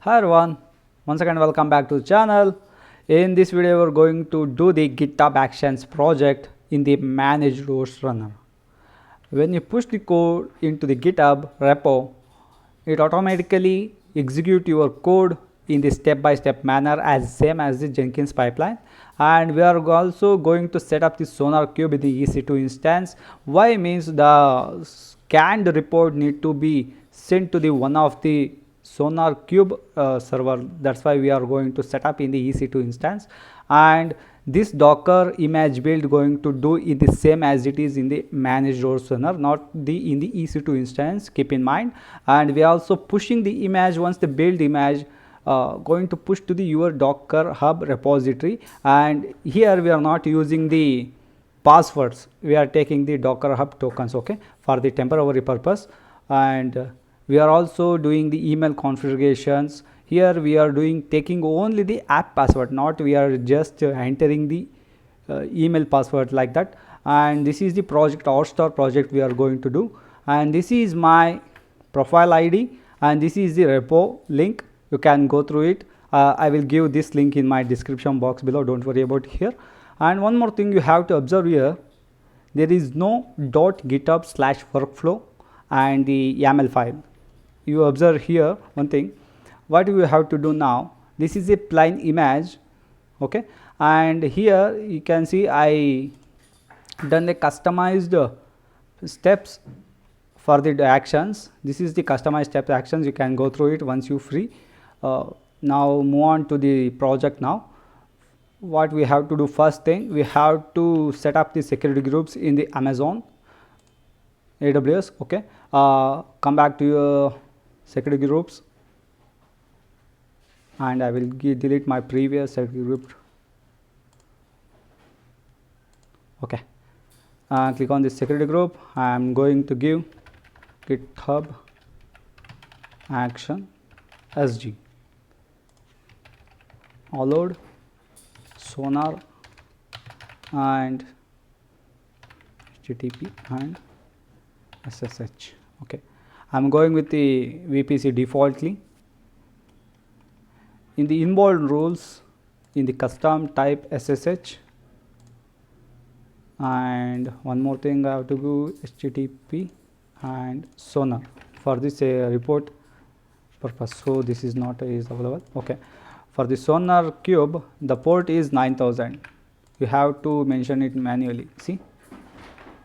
Hi everyone, once again welcome back to the channel. In this video we're going to do the GitHub Actions project in the Managed Runners runner. When you push the code into the GitHub repo, it automatically executes your code in the step-by-step manner as same as the Jenkins pipeline. And we are also going to set up the SonarQube in the EC2 instance. Why means the scanned report need to be sent to the one of the SonarQube server. That's why we are going to set up in the EC2 instance, and this Docker image build going to do in the same as it is in the managed Runners runner, not the in the EC2 instance. Keep in mind, and we are also pushing the image once the build image going to push to the your Docker Hub repository, and here we are not using the passwords. We are taking the Docker Hub tokens, okay, for the temporary purpose. And we are also doing the email configurations. Here we are taking only the app password, not we are just entering the email password like that. And this is the project Hotstar project we are going to do, and this is my profile ID, and this is the repo link. You can go through it. I will give this link in my description box below, don't worry about here. And one more thing you have to observe here, there is no .github/workflow and the YAML file. You observe here one thing, what we have to do now, this is a plain image, okay, and here you can see I done the customized steps for the actions. This is the customized step actions. You can go through it once you free. Now move on to the project. Now what we have to do, first thing we have to set up the security groups in the Amazon AWS, okay. Come back to your security groups, and I will delete my previous security group, okay. Click on the security group. I am going to give GitHub Action SG, allowed, Sonar, and HTTP and SSH, okay. I'm going with the VPC defaultly. In the involved rules, in the custom type SSH, and one more thing I have to do, HTTP and Sonar for this report purpose. So this is not is available, okay. For the SonarQube, the port is 9000. You have to mention it manually, see.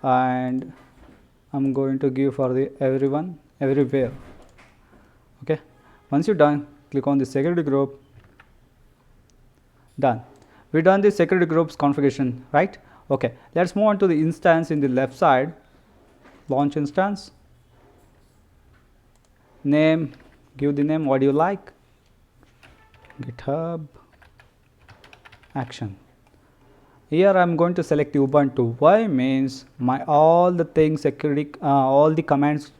And I'm going to give for the everyone everywhere, okay. Once you're done, click on the security group. Done. We done the security groups configuration, right? Okay, let's move on to the instance in the left side. Launch instance, name, give the name what you like, GitHub Action. Here I am going to select the Ubuntu. Why means my all the things security all the commands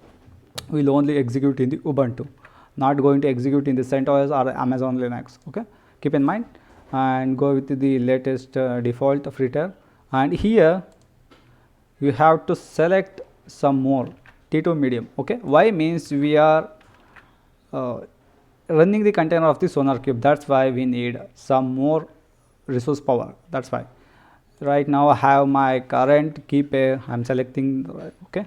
will only execute in the Ubuntu, not going to execute in the CentOS or Amazon Linux, okay. Keep in mind, and go with the latest default filter. And here you have to select some more T2 medium, okay. Why means we are running the container of the SonarQube, that's why we need some more resource power, that's why. Right now I have my current key pair, I'm selecting, okay.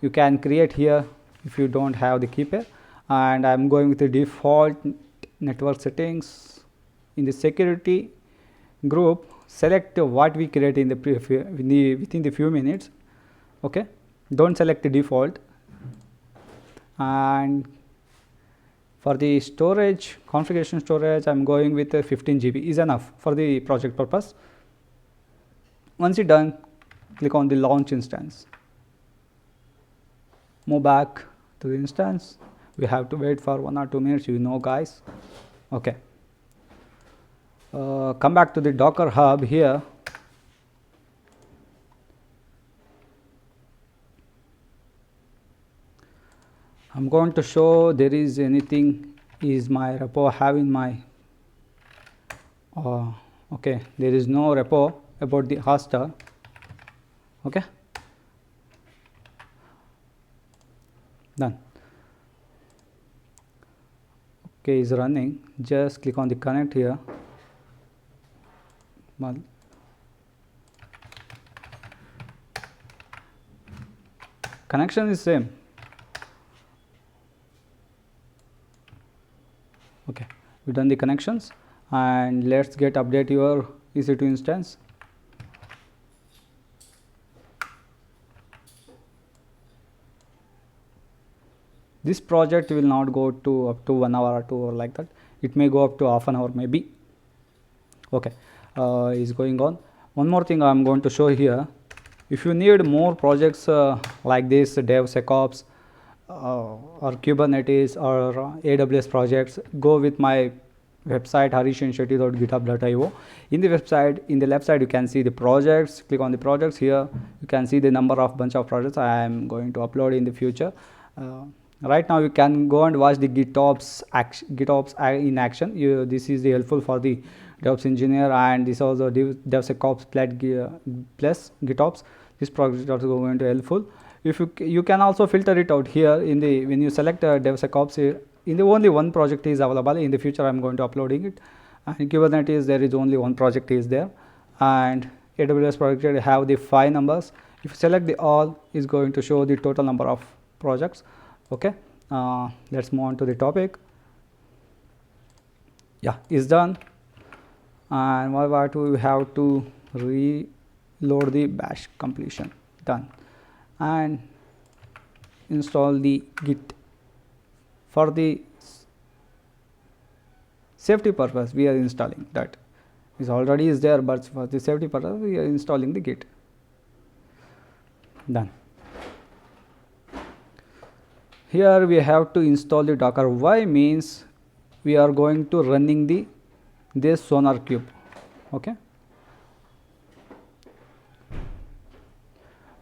You can create here if you don't have the key pair, and I'm going with the default network settings. In the security group, select what we create in the within the few minutes, okay. Don't select the default. And for the storage, configuration storage, I'm going with 15 GB is enough for the project purpose. Once you're done, click on the launch instance. Move back to the instance. We have to wait for 1 or 2 minutes, you know, guys, okay. Come back to the Docker Hub here. I'm going to show there is anything is my repo have in my okay, there is no repo about the Hotstar, okay. Done. Okay, is running. Just click on the connect here. Connection is same. Okay, we've done the connections, and let's get update your EC2 instance. This project will not go to up to 1 hour or 2 or like that. It may go up to half an hour maybe. Okay, is going on. One more thing I'm going to show here. If you need more projects like this, DevSecOps or Kubernetes or AWS projects, go with my website harishinsheti.github.io. In the website, in the left side, you can see the projects. Click on the projects here. You can see the number of bunch of projects I am going to upload in the future. Right now, you can go and watch the GitOps in action. This is helpful for the DevOps engineer, and this also DevSecOps plus GitOps. This project is also going to helpful. If you can also filter it out here in the when you select DevSecOps. In the only one project is available. In the future, I'm going to uploading it. And in Kubernetes, there is only one project is there, and AWS project have the 5 numbers. If you select the all, is going to show the total number of projects. Okay, let's move on to the topic. Yeah, is done. And what we have to reload the bash completion. Done. And install the git. For the safety purpose, we are installing that. Is already is there, but for the safety purpose, we are installing the git. Done. Here we have to install the Docker. Why means we are going to running this SonarQube. Okay.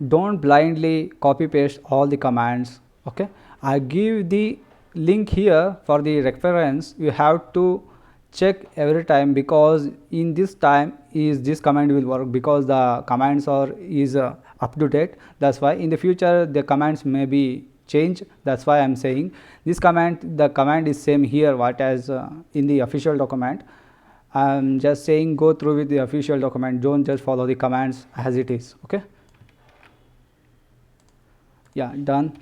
Don't blindly copy paste all the commands. Okay. I give the link here for the reference. You have to check every time, because in this time is this command will work, because the commands is up to date. That's why in the future the commands may be changed. That's why I'm saying this command, the command is same here what as in the official document. I'm just saying go through with the official document. Don't just follow the commands as it is. Okay. Yeah, done.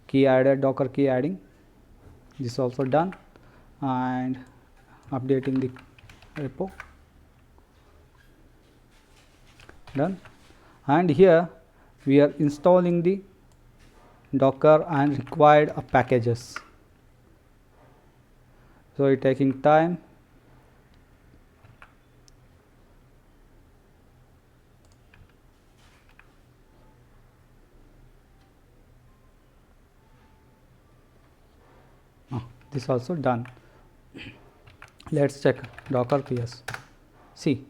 Key added, Docker key adding. This is also done. And updating the repo. Done. And here we are installing the Docker and required packages. So it's taking time. This also done. Let's check Docker PS. See,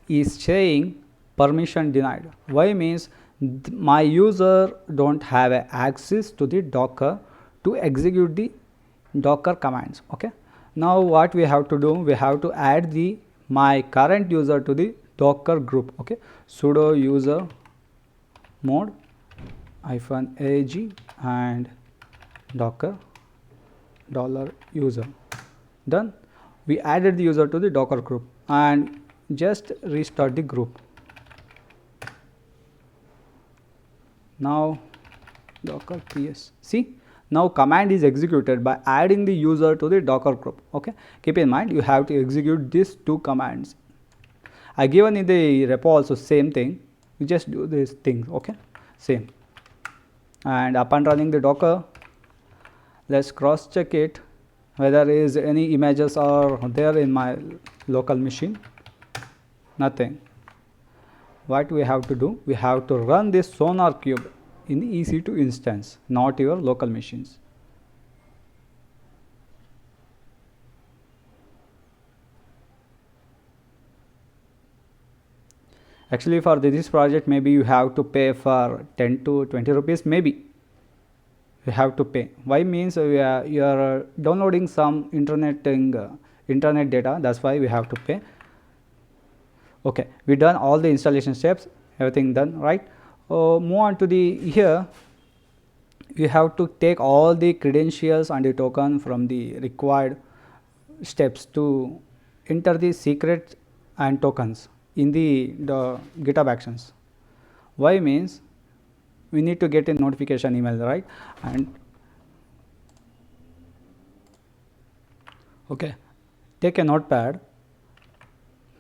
is saying permission denied. Why means my user don't have access to the Docker to execute the Docker commands. Okay. Now what we have to do, we have to add my current user to the Docker group. Okay. Sudo user mode -ag and Docker $user. Done. We added the user to the Docker group and just restart the group. Now Docker PS. See, now command is executed by adding the user to the Docker group. Okay. Keep in mind you have to execute these 2 commands. I given in the repo also same thing. You just do these things. Okay. Same. And upon running the Docker, let's cross check it whether is any images are there in my local machine. Nothing. What we have to do, we have to run this SonarQube in the EC2 instance, not your local machines. Actually for this project maybe you have to pay for 10 to 20 rupees maybe. You have to pay. Why means you are downloading some internet data. That's why we have to pay. Okay, we done all the installation steps. Everything done, right? Move on to the here. you have to take all the credentials and the token from the required steps to enter the secret and tokens in the GitHub Actions. Why means we need to get a notification email, right? And okay, take a notepad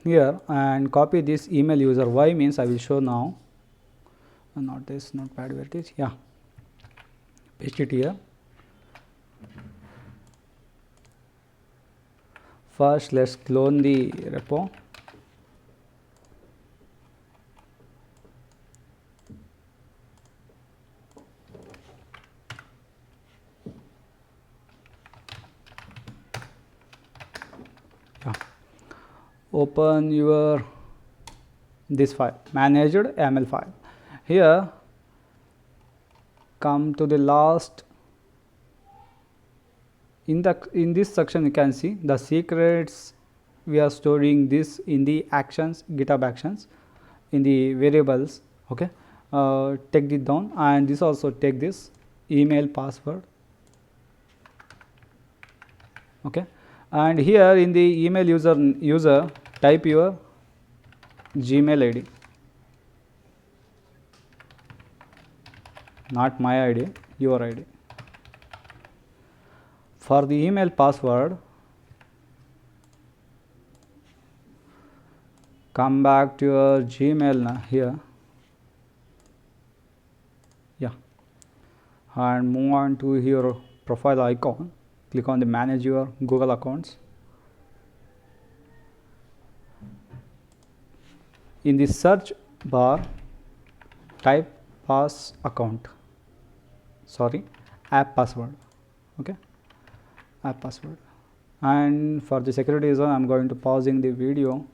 here and copy this email user. Why means I will show now, not this notepad, where it is, yeah, paste it here. First let's clone the repo. Yeah. Open your this file, managed YAML file. Here come to the last. In this section you can see the secrets. We are storing this in the actions, GitHub Actions, in the variables. Okay, take it down, and this also take this email password. Okay, and here in the email user type your Gmail ID, not my ID, your ID. For the email password, come back to your Gmail here, yeah, and move on to your profile icon. Click on the manage your Google accounts. In the search bar, type app password. Okay, app password. And for the security reason, I'm going to pausing the video.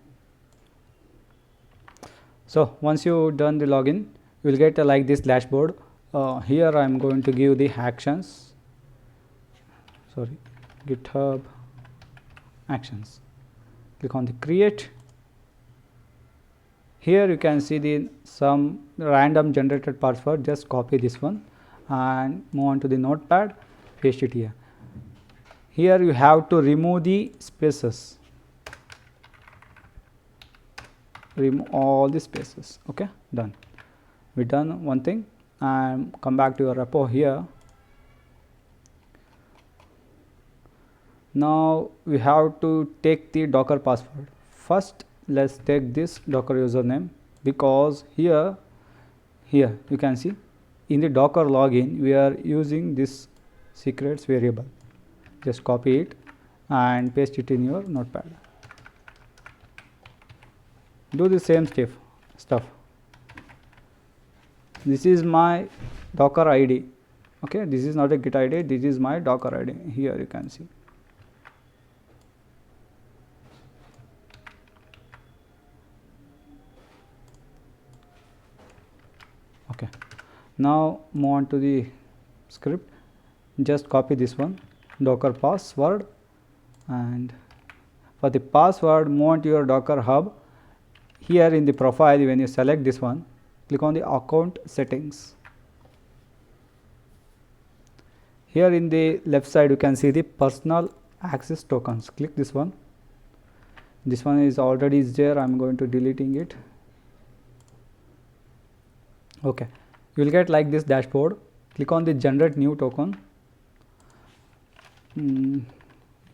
So once you done the login, you will get like this dashboard. Here I'm going to give the actions, GitHub Actions. Click on the create. Here you can see some random generated password. Just copy this one and move on to the notepad, paste it here. Here you have to remove the spaces, remove all the spaces. Okay, done. We done one thing, and come back to your repo here. Now we have to take the Docker password. First let's take this Docker username, because here you can see in the Docker login we are using this secrets variable. Just copy it and paste it in your notepad. Do the same stuff. This is my Docker ID. Okay, this is not a Git ID, this is my Docker ID. Here you can see. Okay, now move on to the script. Just copy this one, Docker password, and for the password move on to your Docker hub. Here in the profile, when you select this one, click on the account settings. Here in the left side you can see the personal access tokens. Click this one. This one is already there, I'm going to deleting it. Okay, you will get like this dashboard. Click on the generate new token.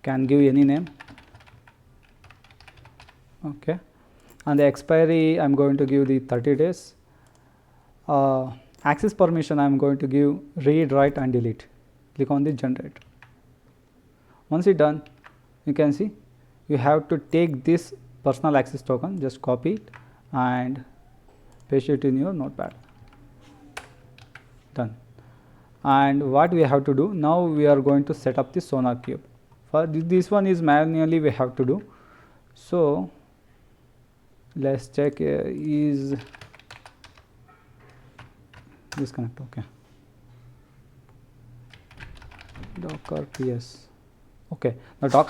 Can give any name. Okay, and the expiry I'm going to give the 30 days. Access permission I'm going to give read, write and delete. Click on the generate. Once it's done, you can see you have to take this personal access token, just copy it and paste it in your notepad. Done. And what we have to do now, we are going to set up the SonarQube. For this one is manually we have to do. So let's check is disconnect. Okay, Docker PS. Okay, now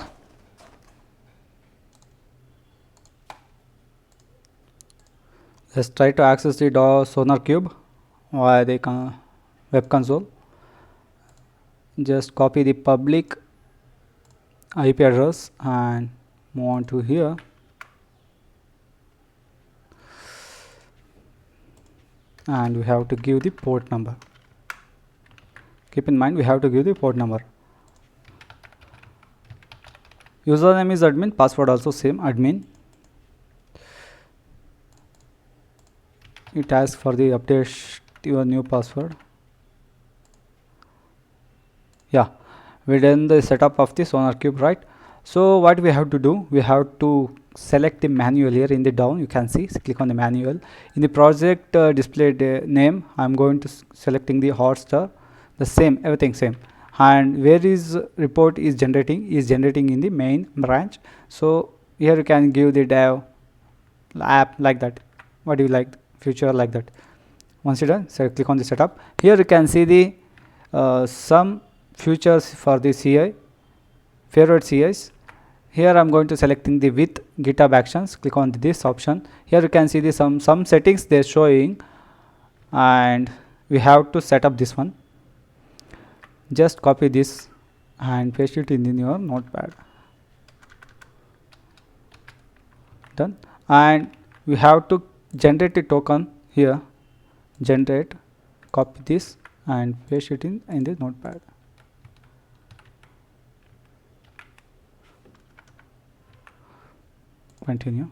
let's try to access the SonarQube via the web console. just copy the public IP address and move on to here. And we have to give the port number. Keep in mind we have to give the port number. Username is admin, password also same admin. It asks for the update your new password. Yeah, we done the setup of the SonarQube, right? So what we have to do, we have to select the manual here in the down. You can see, click on the manual. In the project display name, I'm going to selecting the Hotstar, the same, everything same. And where is report is generating in the main branch. So here you can give the dev app like that. What do you like? Future like that. Once you're done, so click on the setup. Here you can see the some futures for the CI, favorite CIs. Here I'm going to selecting the with GitHub Actions. Click on this option. Here you can see the some settings they're showing, and we have to set up this one. Just copy this and paste it in your notepad. Done. And we have to generate a token here. Generate, copy this and paste it in the notepad. Continue.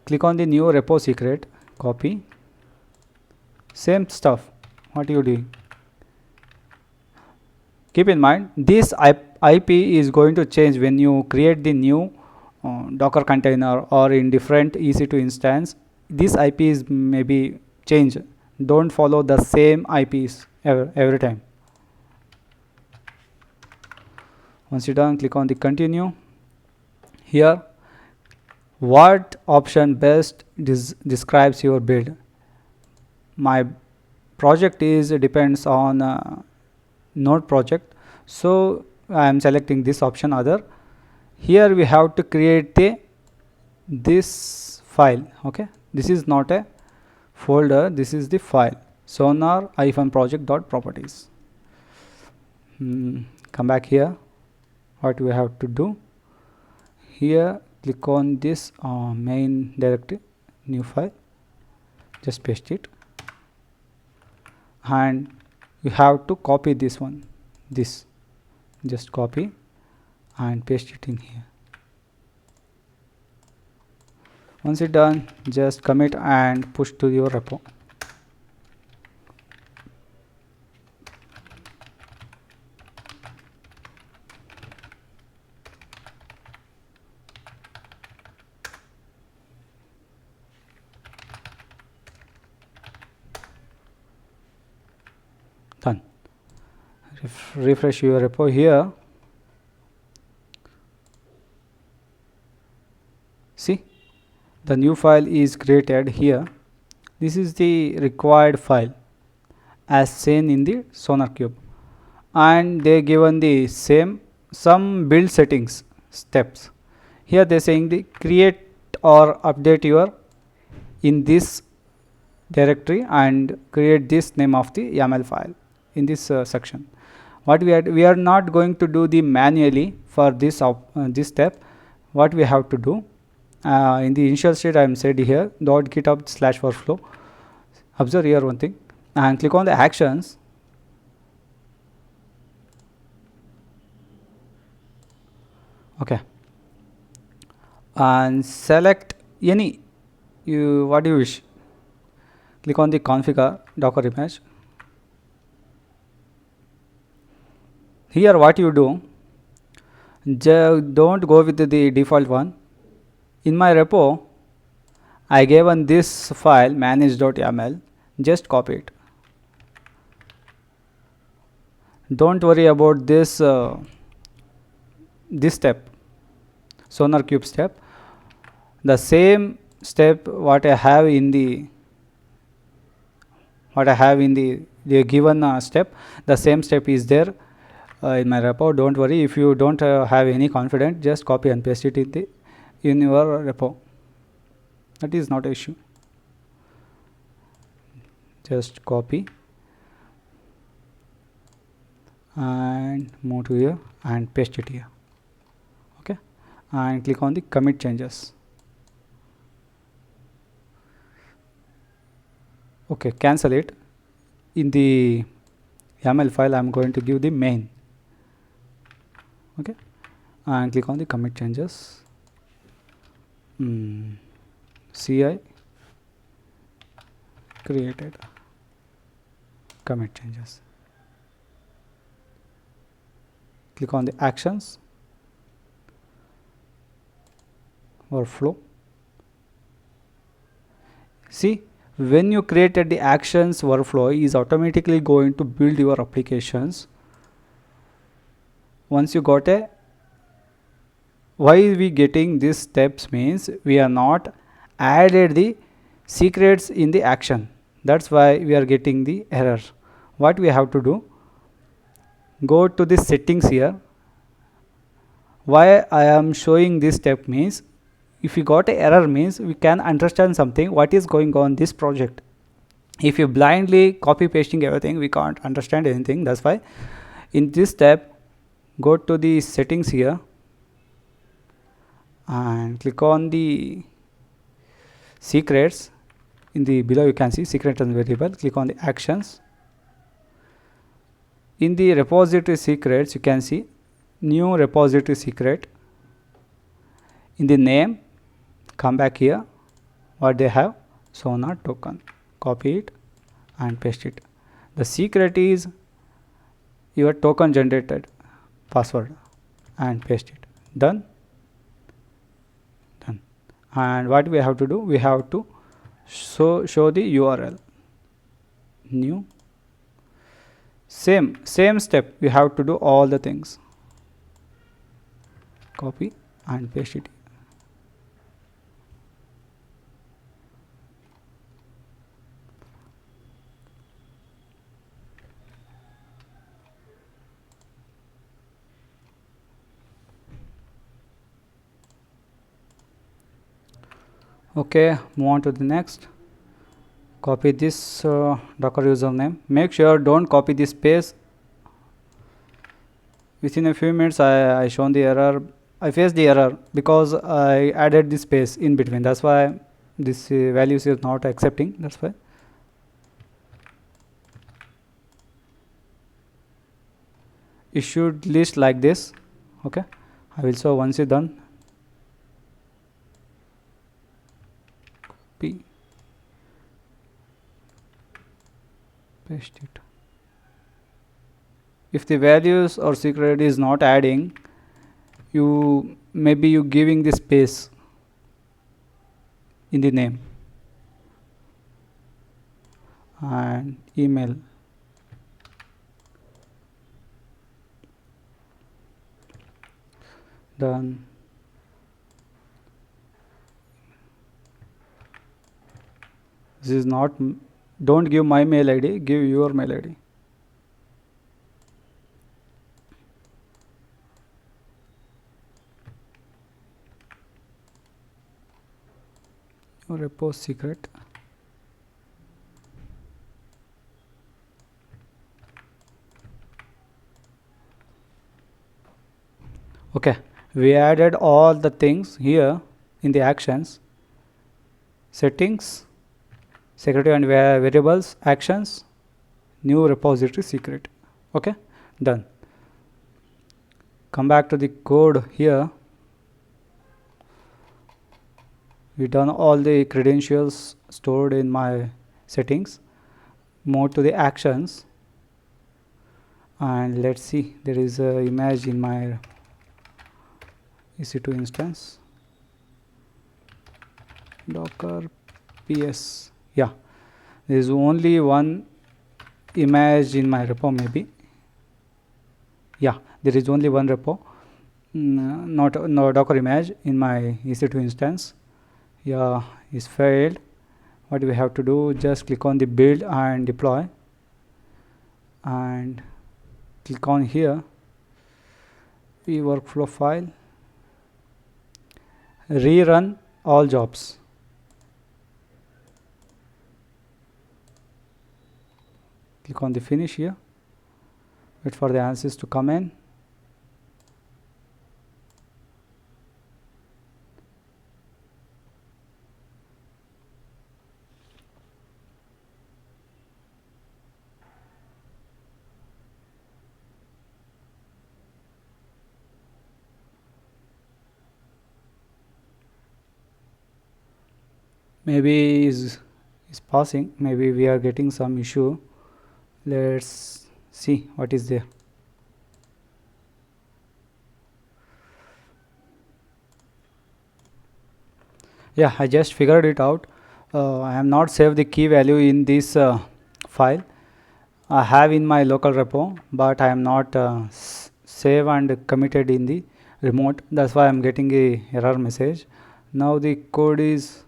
Click on the new repo secret, copy. Same stuff. What are you doing? Keep in mind this IP is going to change when you create the new Docker container or in different EC2 instance. This IP is maybe change. Don't follow the same IPs every time. Once you're done, click on the continue. Here, what option best describes your build? My project is depends on node project, so I am selecting this option other. Here we have to create this file. Okay, this is not a folder, this is the file sonar-project.properties. Come back here. What we have to do here, click on this main directory, new file, just paste it, and you have to copy this one, this, just copy and paste it in here. Once it's done, just commit and push to your repo. Done. Refresh your repo here. See, the new file is created here. This is the required file as seen in the SonarQube, and they given the some build settings steps. Here they saying the create or update your in this directory and create this name of the YAML file in this section. What we are not going to do the manually for this this step. What we have to do in the initial state, I am said here .github/workflow. Observe here one thing and click on the actions. Okay, and select any what you wish. Click on the configure Docker image. Here what you do, don't go with the default one. In my repo, I given this file manage.yaml, just copy it. Don't worry about this this step, SonarQube step. The same step what I have in the given step, the same step is there in my repo. Don't worry, if you don't have any confidence, just copy and paste it in your repo. That is not an issue. Just copy and move to here and paste it here. Okay, and click on the commit changes. Okay, cancel it. In the YAML file, I'm going to give the main. Okay, and click on the commit changes. CI created commit changes. Click on the actions workflow. See, when you created the actions workflow, is automatically going to build your applications. Once you got a, why we getting these steps means we are not added the secrets in the action. That's why we are getting the error. What we have to do, go to the settings here. Why I am showing this step means, if you got a error means we can understand something what is going on this project. If you blindly copy pasting everything, we can't understand anything. That's why in this step, go to the settings here and click on the secrets. In the below you can see secret and variable. Click on the actions. In the repository secrets, you can see new repository secret. In the name, come back here. What they have? Sonar token. Copy it and paste it. The secret is your token generated password and paste it. Done. Done. And what we have to do? We have to show the URL. New. Same step. We have to do all the things. Copy and paste it. Okay, move on to the next. Copy this Docker username. Make sure don't copy this space. Within a few minutes, I shown the error. I faced the error because I added this space in between. That's why this values is not accepting. That's why. It should list like this. Okay, I will show once it's done. Copy, paste it. If the values or secret is not adding, you giving the space in the name and email. Done. This is not, don't give my mail ID, give your mail ID. Your repo secret. Okay, we added all the things here in the actions, settings, security and variables, actions, new repository secret. Okay, done. Come back to the code here. We done all the credentials stored in my settings. Move to the actions and let's see, there is a image in my EC2 instance. Docker ps. Yeah, there is only one image in my repo maybe. Yeah, there is only one repo, no Docker image in my EC2 instance. Yeah, is failed. What we have to do, just click on the build and deploy and click on here, workflow file, rerun all jobs. Click on the finish here. Wait for the answers to come in. Maybe is passing. Maybe we are getting some issue. Let's see what is there. Yeah, I just figured it out. I have not saved the key value in this file. I have in my local repo, but I am not save and committed in the remote. That's why I am getting a error message. Now the code is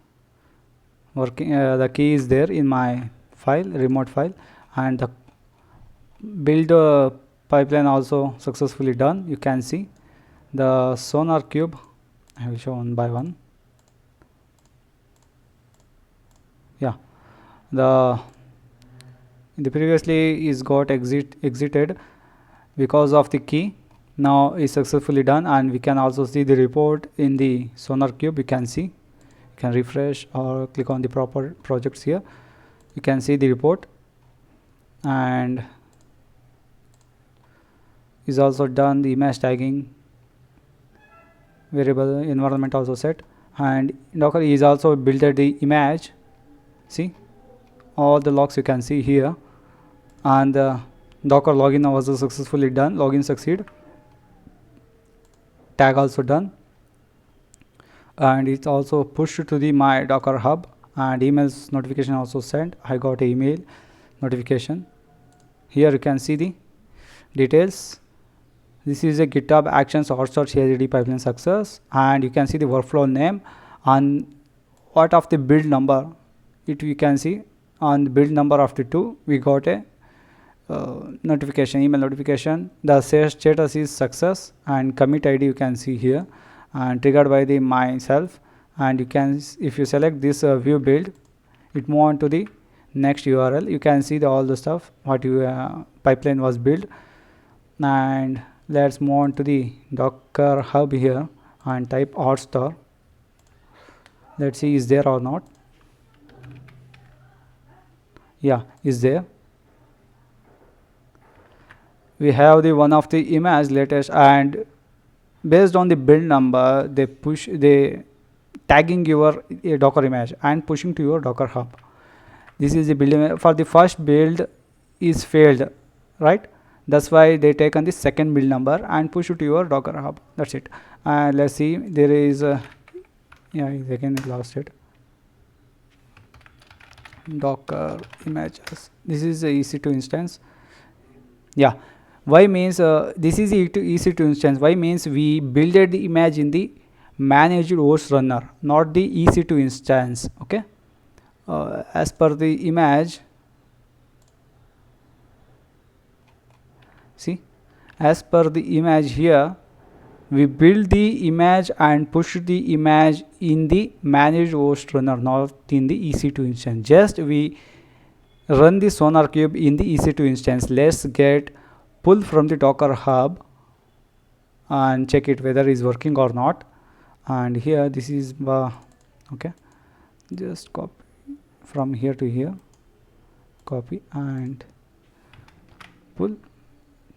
working. The key is there in my file, remote file, and the build pipeline also successfully done. You can see the SonarQube. I will show one by one. Yeah, the previously is got exited because of the key. Now is successfully done, and we can also see the report in the SonarQube. You can see, you can refresh or click on the proper projects here. You can see the report, and is also done the image tagging, variable environment also set, and Docker is also built the image. See all the logs you can see here, and Docker login was also successfully done. Login succeed, tag also done, and it's also pushed to the my Docker hub, and emails notification also sent. I got an email notification. Here you can see the details. This is a GitHub Actions Hotstar CI/CD pipeline success, and you can see the workflow name and what of the build number. It we can see on the build number of the 2 we got a notification, email notification. The status is success, and commit ID you can see here, and triggered by the myself. And you can, if you select this view build, it move on to the next URL. You can see all the stuff what you pipeline was built. And let's move on to the Docker hub here and type Hotstar. Let's see is there or not. Yeah, is there. We have the one of the image latest, and based on the build number they tagging your Docker image and pushing to your Docker hub. This is the build for the first build is failed, right? That's why they take on the second build number and push it to your Docker hub. That's it. Let's see, there is yeah, again I lost it. Docker images. This is a EC2 instance. Yeah, why means this is EC2 instance. Why means we builded the image in the managed host runner, not the EC2 instance. Okay, as per the image, see, as per the image here, we build the image and push the image in the managed host runner, not in the EC2 instance. Just we run the SonarQube in the EC2 instance. Let's get pull from the Docker hub and check it whether is working or not. And here this is okay, just copy from here to here, copy and pull,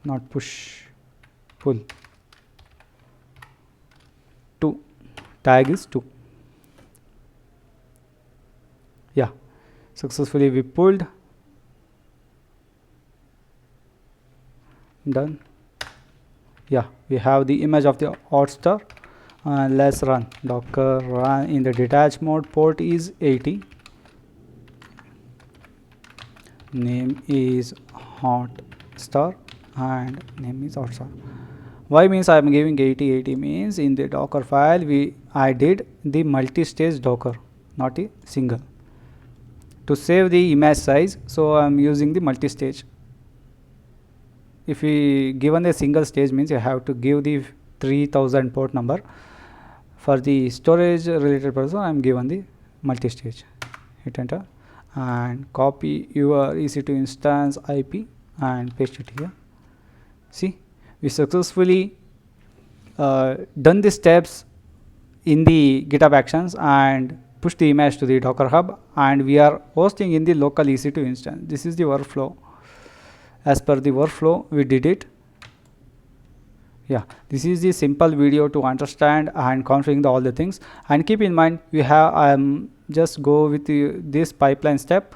not push, pull. 2 tag is 2. Yeah, successfully we pulled, done. Yeah, we have the image of the Hotstar. Let's run Docker run in the detached mode. Port is 80, name is Hotstar, and name is Hotstar. Why means I am giving 80 means in the Docker file I did the multi-stage Docker, not a single, to save the image size. So I am using the multi-stage. If we given a single stage means you have to give the 3000 port number. For the storage related person, I am given the multi-stage. Hit enter and copy your EC2 instance IP and paste it here. See, we successfully done the steps in the GitHub Actions and push the image to the Docker Hub, and we are hosting in the local EC2 instance. This is the workflow. As per the workflow, we did it. Yeah, this is the simple video to understand and configuring all the things. And keep in mind, we have just go with this pipeline step.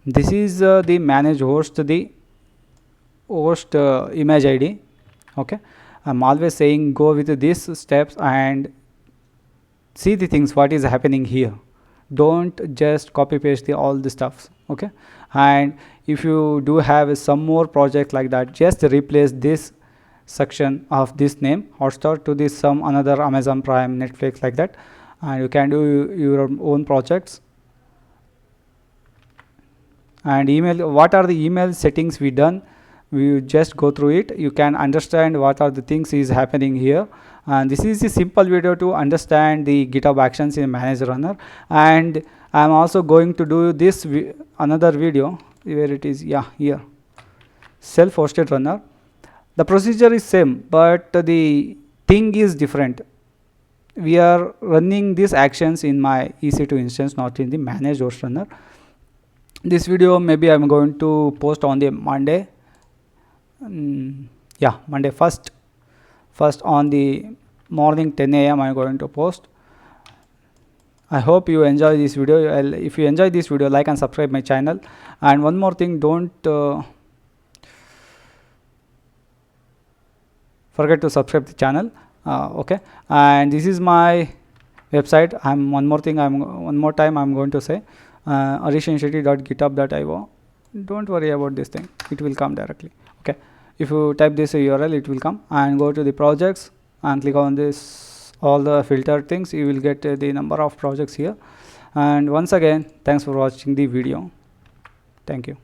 This is the manage host, the host image ID. Okay, I'm always saying go with these steps and see the things what is happening here. Don't just copy paste all the stuffs. Okay, and if you do have some more project like that, just replace this section of this name Hotstar to this some another Amazon Prime, Netflix, like that, and you can do your own projects. And email, what are the email settings we done, we just go through it. You can understand what are the things is happening here. And this is a simple video to understand the GitHub Actions in Managed Runner. And I'm also going to do this another video where it is, yeah, here, self-hosted runner. The procedure is same, but the thing is different. We are running these actions in my EC2 instance, not in the managed host runner. This video maybe I'm going to post on the Monday. Yeah, Monday first on the morning 10 a.m. I'm going to post. I hope you enjoy this video. If you enjoy this video, like and subscribe my channel. And one more thing, don't forget to subscribe the channel. Okay, and this is my website. One more time I'm going to say arishanshetty.github.io. Don't worry about this thing, it will come directly. Okay, if you type this URL, it will come, and go to the projects and click on this all the filter things. You will get the number of projects here. And once again, thanks for watching the video. Thank you.